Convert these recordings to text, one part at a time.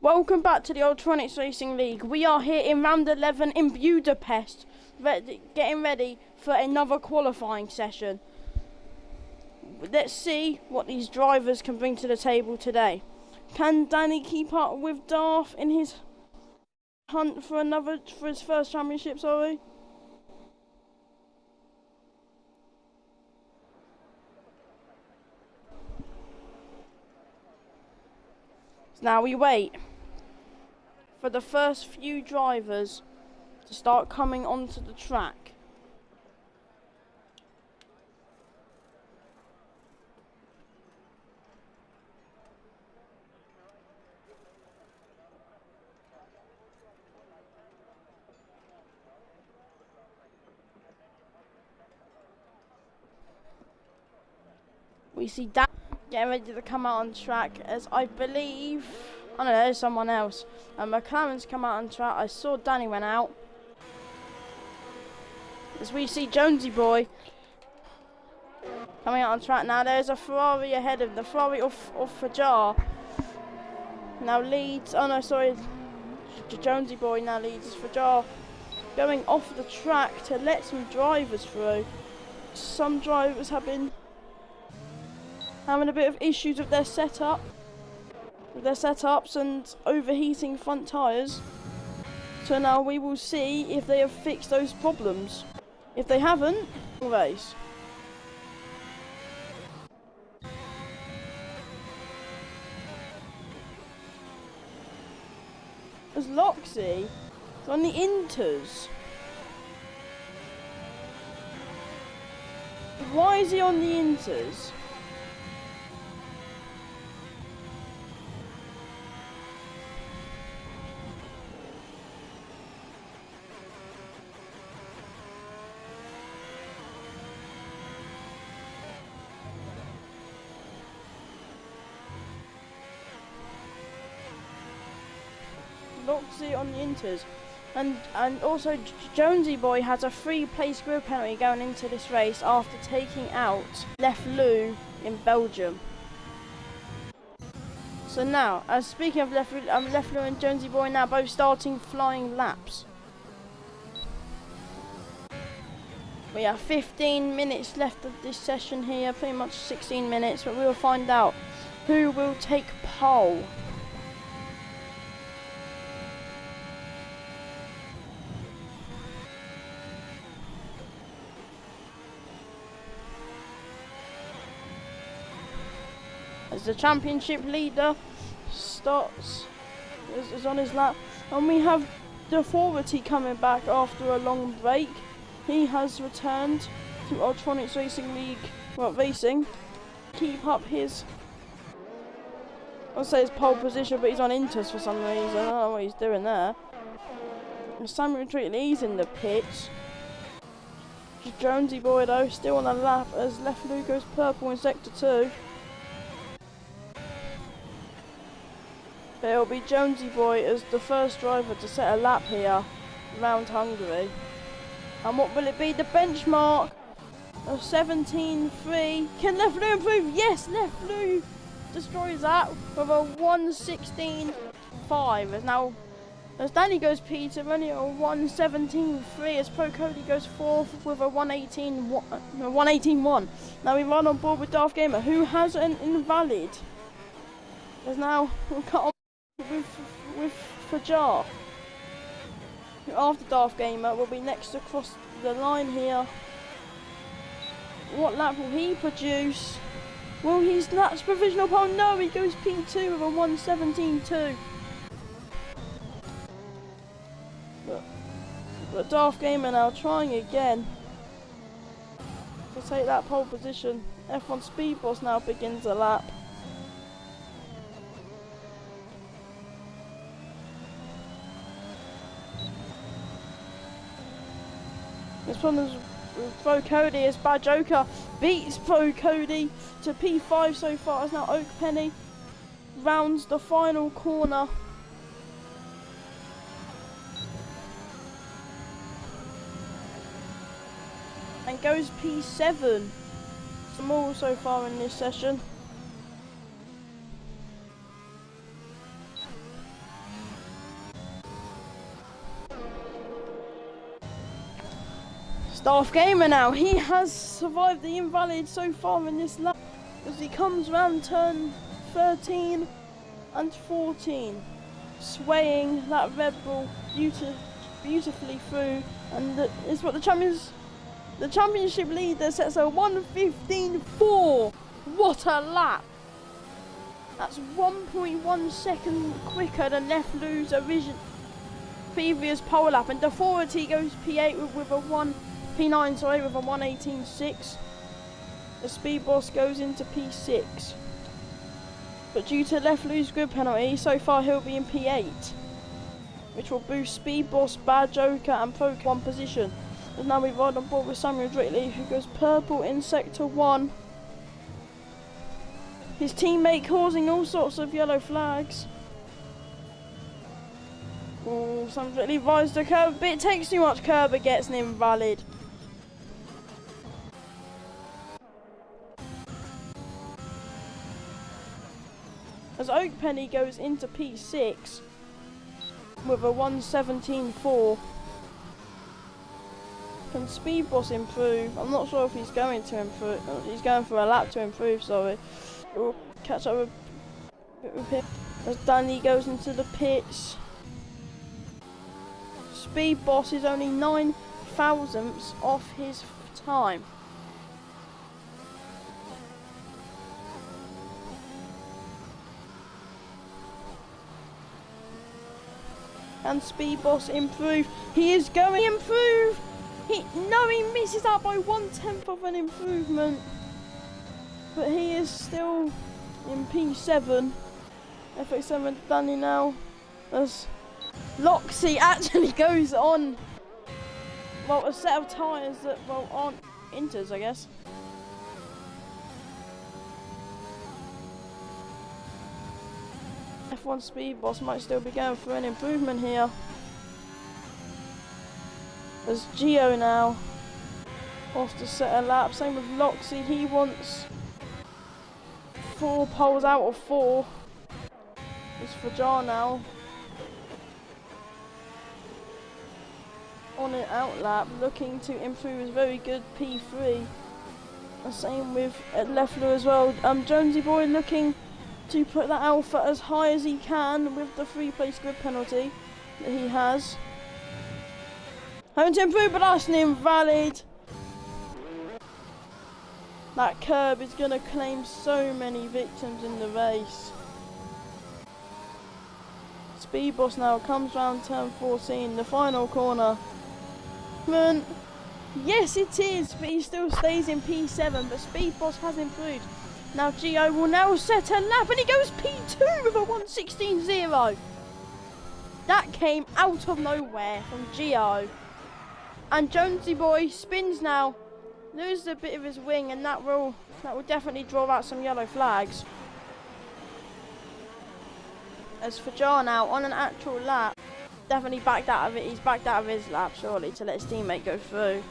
Welcome back to the Electronics Racing League. We are here in round 11 in Budapest, getting ready for another qualifying session. Let's see what these drivers can bring to the table today. Can Danny keep up with Darth in his hunt for his first championship, sorry? Now we wait for the first few drivers to start coming onto the track. We see Dan getting ready to come out on track, as I believe, I don't know, there's someone else. McLaren's come out on track. I saw Danny went out. As we see Jonesy Boy coming out on track now. There's a Ferrari ahead of the Ferrari off Fajar. Now leads, oh no, sorry, Jonesy Boy now leads Fajar, going off the track to let some drivers through. Some drivers have been having a bit of issues with their setups and overheating front tyres. So now we will see if they have fixed those problems. If they haven't, race. As Loxy is on the inters. Why is he on the inters? Loxy on the inters, and also Jonesy Boy has a 3-place grid penalty going into this race after taking out Left Lou in Belgium. So now, as speaking of Left Lou and Jonesy Boy now both starting flying laps. We have 15 minutes left of this session here, pretty much 16 minutes, but we will find out who will take pole. As the championship leader is on his lap, and we have the authority coming back after a long break. He has returned to Electronics Racing League, racing. Keep up his, I'll say his pole position, but he's on inters for some reason. I don't know what he's doing there. And Samuel Treatley's in the pits. Jonesy Boy though still on the lap as Left Lou goes purple in sector 2. But it'll be Jonesy Boy as the first driver to set a lap here around Hungary. And what will it be? The benchmark of 17.3. Can Left Lou improve? Yes, Left Lou destroys that with a 1:16.5. As now, as Danny goes P2, only a 1:17.3. As Pro Cody goes 4th with a 1:18.1. Now we run on board with Darth Gamer, who has an invalid. As now we'll cut on with Fajar. After Darth Gamer will be next across the line here. What lap will he produce? Will he snatch provisional pole? No, he goes P2 with a 1:17.2. But Darth Gamer now trying again to take that pole position. F1 Speed Boss now begins a lap. There's problems with Pro Cody as Bad Joker beats Pro Cody to P5 so far, as now Oak Penny rounds the final corner. And goes P7. Some more so far in this session. Staff Gamer now, he has survived the invalid so far in this lap as he comes around turn 13 and 14, swaying that Red Bull beautifully through, and it's what the championship leader sets a 1:15.4. What a lap! That's 1.1 second quicker than Left Lou's previous pole lap, and the Authority goes P8 with a P9 with a 1:18.6. The Speed Boss goes into P6, but due to Left Lou's grid penalty, so far he'll be in P8, which will boost Speed Boss, Bad Joker and Poke one position. And now we ride on board with Samuel Drickley, who goes purple in Sector 1. His teammate causing all sorts of yellow flags. Oh, Samuel Drickley rides the curb, but it takes too much curb, it gets an invalid. As Oak Penny goes into P6 with a 1:17.4. Can Speed Boss improve? I'm not sure if he's going to improve. He's going for a lap to improve, sorry. We'll catch up with him as Danny goes into the pits. Speed Boss is only 9 thousandths off his time. Can Speed Boss improve? He is going to improve! He misses out by 1/10 of an improvement, but he is still in P7. FX7 Danny now, as Loxy actually goes on, well, a set of tyres that, well, aren't Inters, I guess. F1 Speed Boss might still be going for an improvement here. As Gio now off to set a lap, same with Loxy, he wants 4 poles out of 4. As for Jar now on an out lap, looking to improve his very good P3. The same with Leffler as well. Jonesy Boy looking to put that Alpha as high as he can with the 3-place grid penalty that he has. Having to improve, but that's an invalid. That curb is going to claim so many victims in the race. Speed Boss now comes round turn 14, the final corner. Yes, it is, but he still stays in P7, but Speed Boss has improved. Now Gio will now set a lap, and he goes P2 with a 1:16.0. That came out of nowhere from Gio. And Jonesy Boy spins now, loses a bit of his wing, and that will definitely draw out some yellow flags. As for Jar now, on an actual lap, definitely backed out of it. He's backed out of his lap, surely, to let his teammate go through.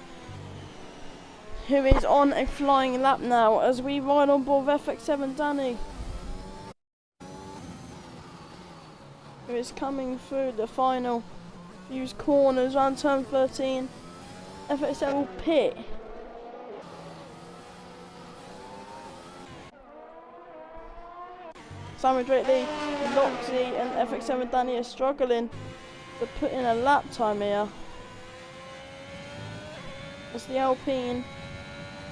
Who is on a flying lap now, as we ride on board FX7 Danny, who is coming through the final few corners around turn 13. FX7 will pit. Simon Drickley, Loxy and FX7 Danny are struggling to put in a lap time here. As the Alpine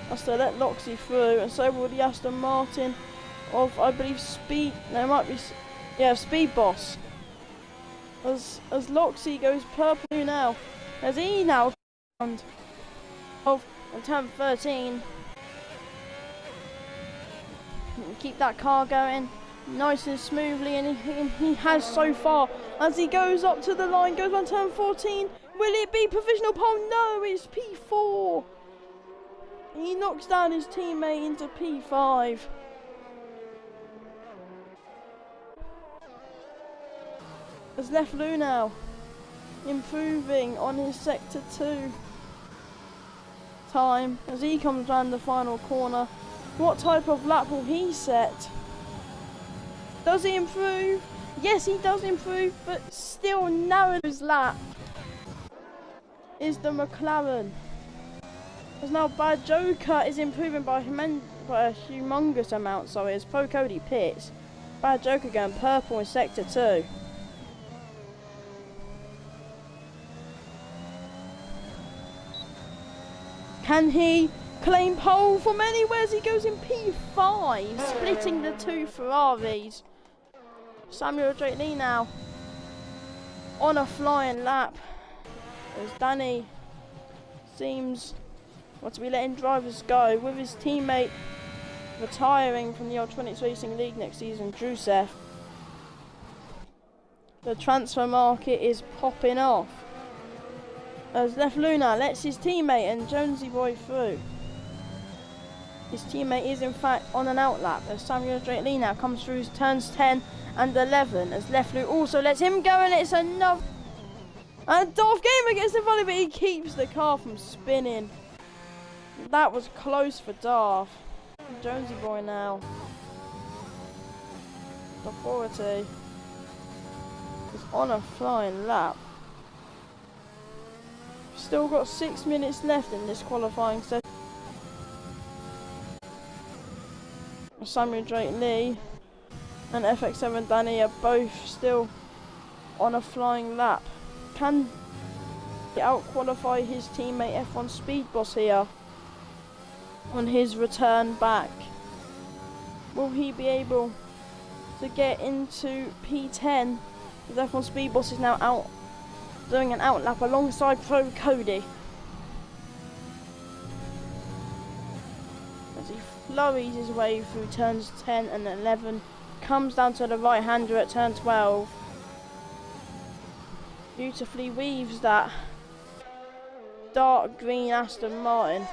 has to let Loxy through, and so will the Aston Martin of, I believe, Speed Boss. As Loxy goes purple now, as he now of turn 13. Keep that car going nice and smoothly, and he has so far. As he goes up to the line, goes on turn 14. Will it be provisional pole? No, it's P4. He knocks down his teammate into P5. Has left Lou now, improving on his sector 2 time as he comes round the final corner. What type of lap will he set? Does he improve? Yes, he does improve, but still narrows lap is the McLaren. As now Bad Joker is improving by a humongous amount, so it's Pro Cody pits. Bad Joker going purple in Sector 2. Can he claim pole from anywhere as he goes in P5, splitting the two Ferraris? Samuel Drake Lee now on a flying lap as Danny seems to be letting drivers go, with his teammate retiring from the Ultronics Racing League next season, Drusev. The transfer market is popping off as Left Luna lets his teammate and Jonesy Boy through. His teammate is in fact on an outlap as Samuel Drake Lee now comes through turns 10 and 11 as Left Luna also lets him go, and it's enough. And Darth Gamer gets the volley, but he keeps the car from spinning. That was close for Darth. Jonesy Boy now. Authority is on a flying lap. Still got 6 minutes left in this qualifying session. Samuel Drake Lee and FX7 Danny are both still on a flying lap. Can he out-qualify his teammate F1 Speed Boss here on his return back? Will he be able to get into P10? The F1 Speed Boss is now out doing an outlap alongside Pro Cody as he flurries his way through turns 10 and 11, comes down to the right-hander at turn 12. Beautifully weaves that dark green Aston Martin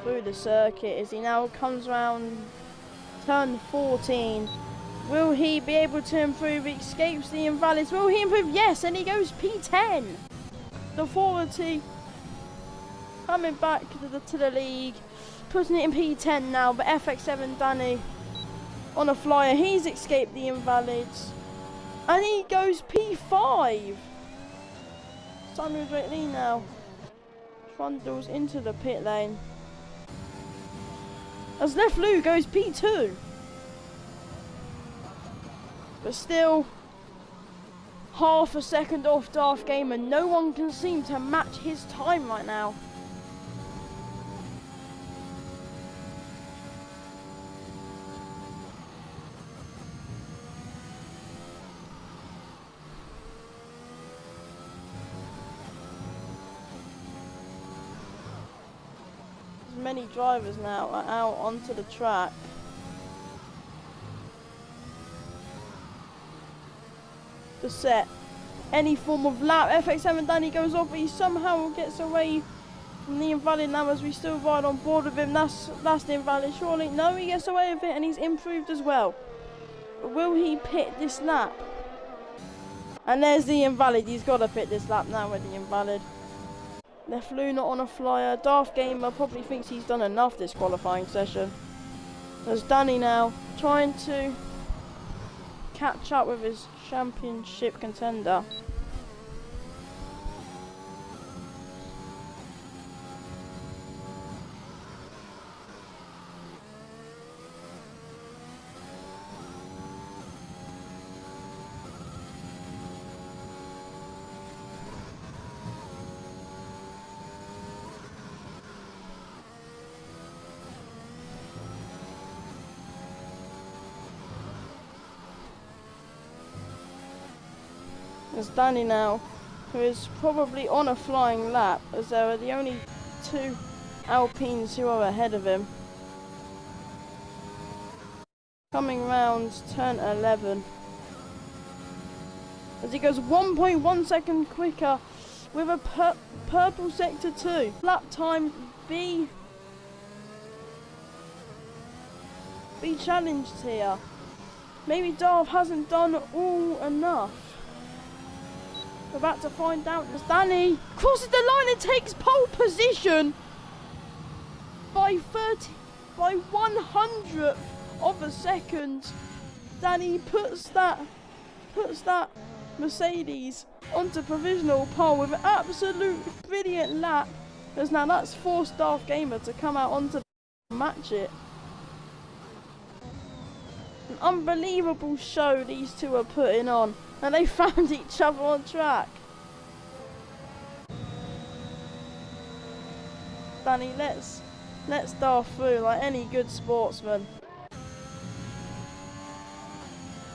through the circuit as he now comes round turn 14. Will he be able to improve? He escapes the invalids. Will he improve? Yes, and he goes P10. The Authority coming back to the league, putting it in P10 now, but FX7 Danny on a flyer. He's escaped the invalids and he goes P5. Samuel Drake Lee now trundles into the pit lane as Left Lou goes P2. But still half a second off Darth Gamer. No one can seem to match his time right now. Many drivers now are out onto the track. To set any form of lap. FX7 Danny goes off, but he somehow gets away from the invalid now as we still ride on board with him. That's the invalid, surely. No, he gets away with it and he's improved as well. But will he pit this lap? And there's the invalid. He's got to pit this lap now with the invalid. Left Luna on a flyer. Darth Gamer probably thinks he's done enough this qualifying session. There's Danny now trying to catch up with his championship contender. There's Danny now, who is probably on a flying lap, as there are the only two Alpines who are ahead of him. Coming round turn 11. As he goes 1.1 second quicker with a purple sector 2. Lap time be challenged here. Maybe Darth hasn't done all enough. We're about to find out as Danny crosses the line and takes pole position by 100th of a second. Danny puts that Mercedes onto provisional pole with an absolute brilliant lap Because now that's forced Darth Gamer to come out onto the match it. An unbelievable show these two are putting on. And they found each other on track. Danny, let's Darth through like any good sportsman.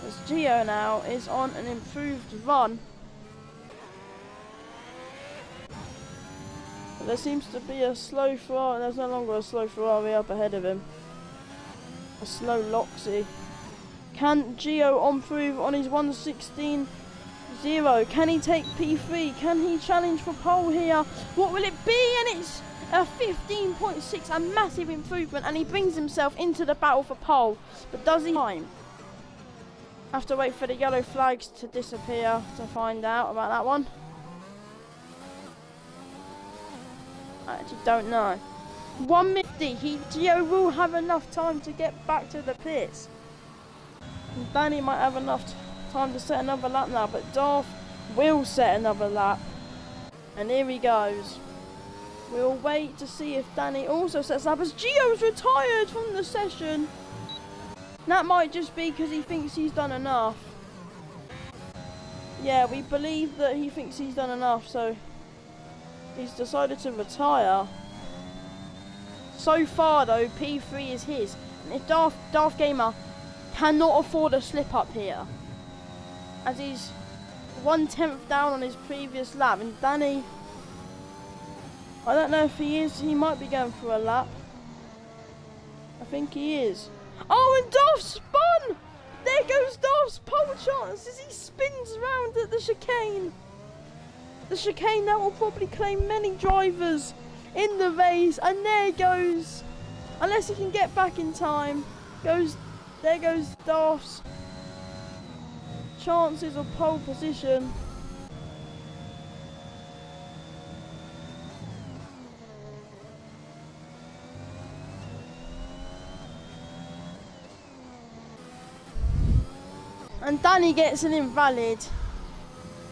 As Gio now is on an improved run. There seems to be a slow Ferrari. There's no longer a slow Ferrari up ahead of him. A slow Loxy. Can Gio improve on his 1:16.0? Can he take P3? Can he challenge for pole here? What will it be? And it's a 15.6, a massive improvement, and he brings himself into the battle for pole. But does he time? Have to wait for the yellow flags to disappear to find out about that one. I actually don't know. 150. Gio will have enough time to get back to the pits. And Danny might have enough time to set another lap now, but Darth will set another lap. And here he goes. We'll wait to see if Danny also sets up as Gio's retired from the session. That might just be because he thinks he's done enough. Yeah, we believe that he thinks he's done enough, so he's decided to retire. So far though, P3 is his. And if Darth Gamer cannot afford a slip up here, as he's 1/10 down on his previous lap, and Danny, I don't know if he is, he might be going for a lap. I think he is. Oh, and Darth spun! There goes Darth's pole chance as he spins around at the chicane. The chicane that will probably claim many drivers in the race, and there goes, unless he can get back in time, there goes Darth's chances of pole position. And Danny gets an invalid.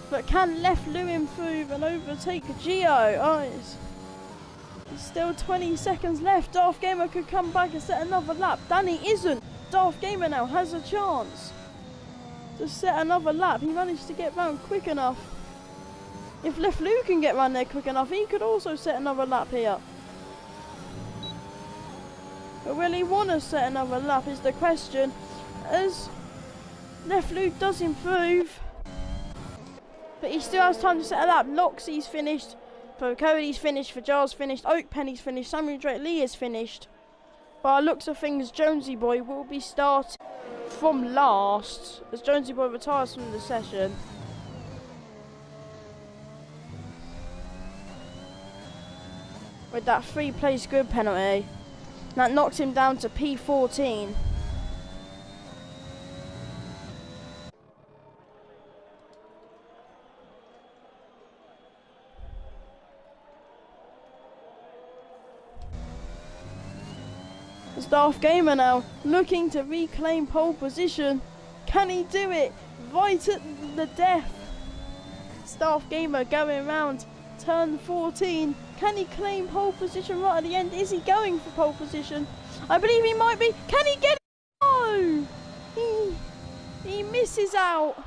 But can Left Lou improve and overtake Gio? Oh, it's still 20 seconds left. Darth Gamer could come back and set another lap. Danny isn't. Darth Gamer now has a chance to set another lap. He managed to get round quick enough. If Left Lou can get round there quick enough, he could also set another lap here. But will he want to set another lap is the question. As Left Lou does improve, but he still has time to set a lap. Loxy's finished, for Cody's finished, for Giles finished, Oak Penny's finished, Samuel Drake Lee is finished. By the looks of things, Jonesy Boy will be starting from last as Jonesy Boy retires from the session. With that 3-place grid penalty, that knocks him down to P14. Darth Gamer now looking to reclaim pole position. Can he do it right at the death? Darth Gamer going round turn 14. Can he claim pole position right at the end? Is he going for pole position? I believe he might be. Can he get it? No! He misses out.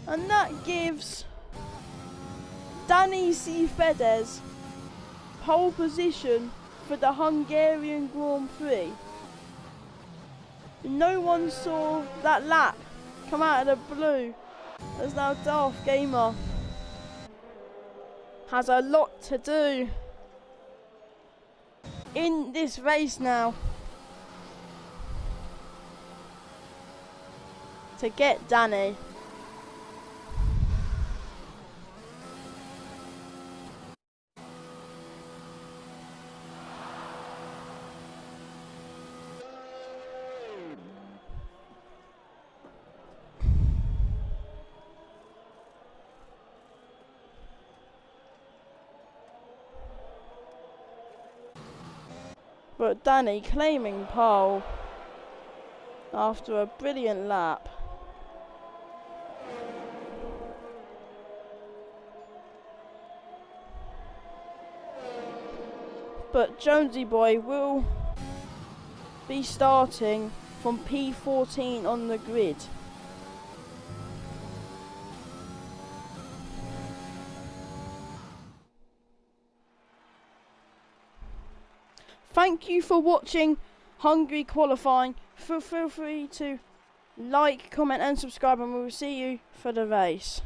And that gives Danny C. Fedez pole position for the Hungarian Grand Prix. No one saw that lap come out of the blue, as now Darth Gamer has a lot to do in this race now to get Danny. But Danny claiming pole after a brilliant lap. but Jonesy Boy will be starting from P14 on the grid. Thank you for watching Hungary qualifying. Feel free to like, comment and subscribe, and we will see you for the race.